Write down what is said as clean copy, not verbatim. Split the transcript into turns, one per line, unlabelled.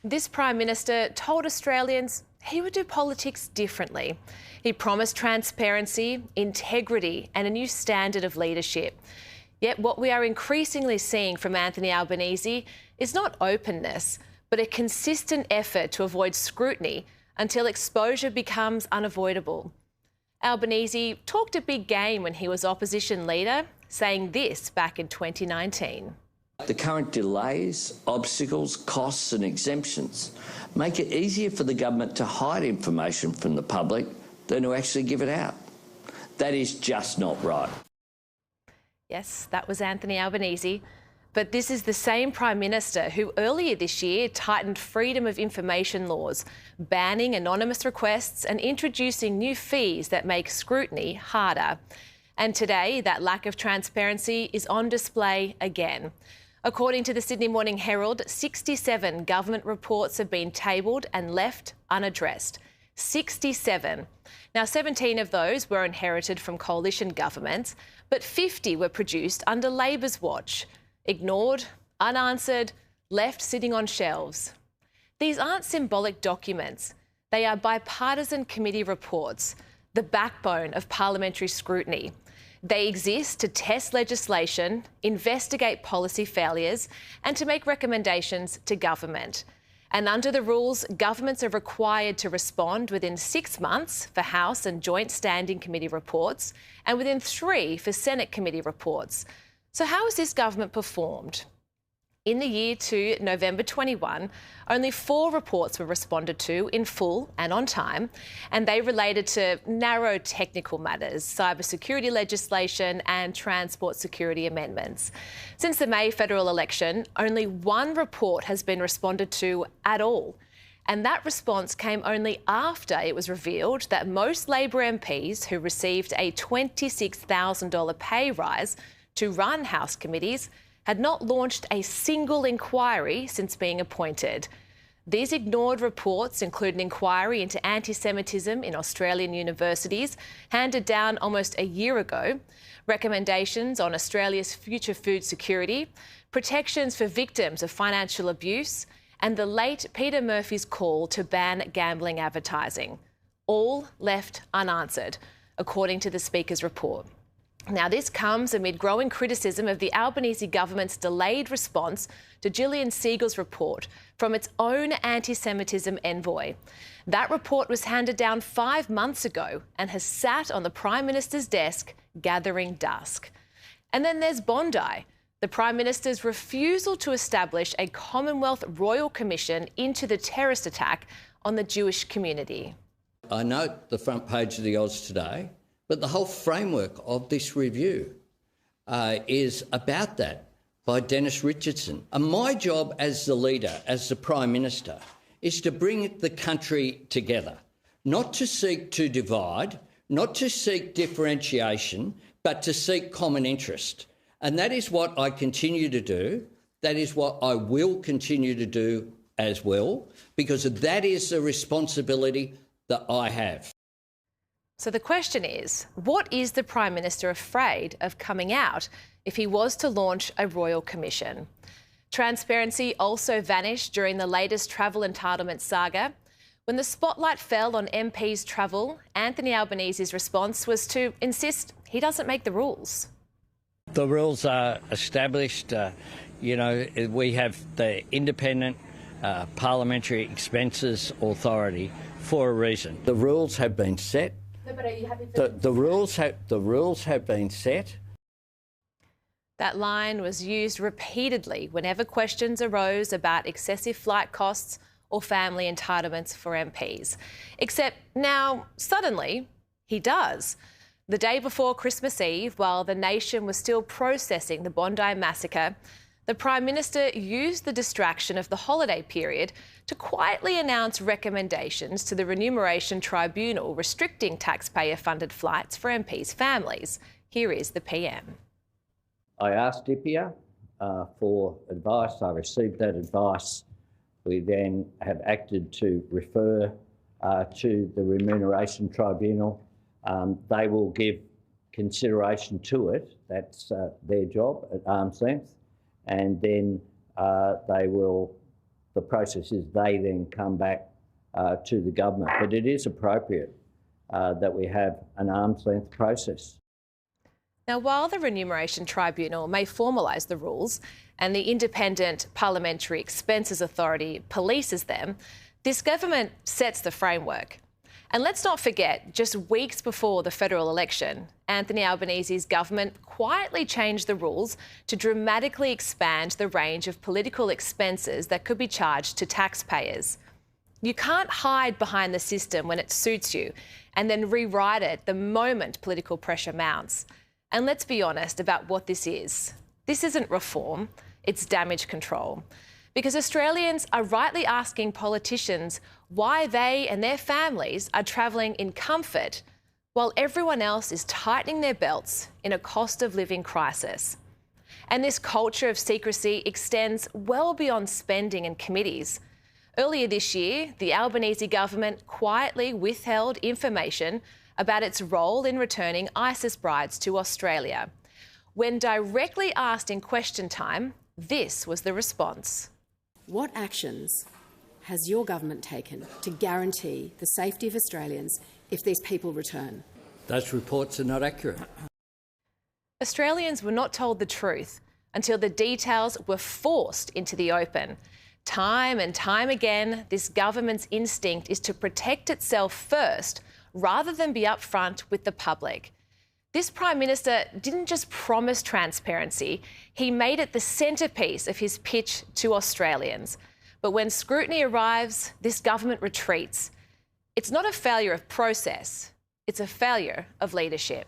This Prime Minister told Australians he would do politics differently. He promised transparency, integrity and a new standard of leadership. Yet what we are increasingly seeing from Anthony Albanese is not openness, but a consistent effort to avoid scrutiny until exposure becomes unavoidable. Albanese talked a big game when he was opposition leader, saying this back in 2019.
The current delays, obstacles, costs and exemptions make it easier for the government to hide information from the public than to actually give it out. That is just not right.
Yes, that was Anthony Albanese. But this is the same Prime Minister who earlier this year tightened freedom of information laws, banning anonymous requests and introducing new fees that make scrutiny harder. And today, that lack of transparency is on display again. According to the Sydney Morning Herald, 67 government reports have been tabled and left unaddressed. 67. Now, 17 of those were inherited from coalition governments, but 50 were produced under Labor's watch. Ignored, unanswered, left sitting on shelves. These aren't symbolic documents. They are bipartisan committee reports, the backbone of parliamentary scrutiny. They exist to test legislation, investigate policy failures, and to make recommendations to government. And under the rules, governments are required to respond within 6 months for House and Joint Standing Committee reports, and within 3 for Senate Committee reports. So how has this government performed? In the year to November 21, only 4 reports were responded to in full and on time, and they related to narrow technical matters, cybersecurity legislation and transport security amendments. Since the May federal election, only 1 report has been responded to at all. And that response came only after it was revealed that most Labor MPs who received a $26,000 pay rise to run House committees had not launched a single inquiry since being appointed. These ignored reports include an inquiry into anti-Semitism in Australian universities, handed down almost a year ago, recommendations on Australia's future food security, protections for victims of financial abuse, and the late Peter Murphy's call to ban gambling advertising. All left unanswered, according to the Speaker's report. Now, this comes amid growing criticism of the Albanese government's delayed response to Gillian Siegel's report from its own anti-Semitism envoy. That report was handed down 5 months ago and has sat on the Prime Minister's desk, gathering dust. And then there's Bondi, the Prime Minister's refusal to establish a Commonwealth Royal Commission into the terrorist attack on the Jewish community.
I note the front page of the Oz today, but the whole framework of this review is about that, by Dennis Richardson. And my job as the leader, as the Prime Minister, is to bring the country together, not to seek to divide, not to seek differentiation, but to seek common interest. And that is what I continue to do. That is what I will continue to do as well, because that is the responsibility that I have.
So the question is, what is the Prime Minister afraid of coming out if he was to launch a royal commission? Transparency also vanished during the latest travel entitlement saga. When the spotlight fell on MPs' travel, Anthony Albanese's response was to insist he doesn't make the rules.
The rules are established. We have the Independent Parliamentary Expenses Authority for a reason. The rules have been set.
No, but are you happy for
The rules have been set.
That line was used repeatedly whenever questions arose about excessive flight costs or family entitlements for MPs. Except now, suddenly, he does. The day before Christmas Eve, while the nation was still processing the Bondi massacre, the Prime Minister used the distraction of the holiday period to quietly announce recommendations to the Remuneration Tribunal restricting taxpayer-funded flights for MPs' families. Here is the PM.
I asked IPIA for advice. I received that advice. We then have acted to refer to the Remuneration Tribunal. They will give consideration to it. That's their job at arm's length. And then they will the process is they then come back to the government. But it is appropriate that we have an arm's length process.
Now, while the Remuneration Tribunal may formalise the rules and the Independent Parliamentary Expenses Authority polices them, this government sets the framework. And let's not forget, just weeks before the federal election, Anthony Albanese's government quietly changed the rules to dramatically expand the range of political expenses that could be charged to taxpayers. You can't hide behind the system when it suits you and then rewrite it the moment political pressure mounts. And let's be honest about what this is. This isn't reform, it's damage control. Because Australians are rightly asking politicians why they and their families are travelling in comfort while everyone else is tightening their belts in a cost of living crisis. And this culture of secrecy extends well beyond spending and committees. Earlier this year, the Albanese government quietly withheld information about its role in returning ISIS brides to Australia. When directly asked in question time, this was the response.
What actions has your government taken to guarantee the safety of Australians if these people return?
Those reports are not accurate.
Australians were not told the truth until the details were forced into the open. Time and time again, this government's instinct is to protect itself first rather than be upfront with the public. This Prime Minister didn't just promise transparency, he made it the centrepiece of his pitch to Australians. But when scrutiny arrives, this government retreats. It's not a failure of process, it's a failure of leadership.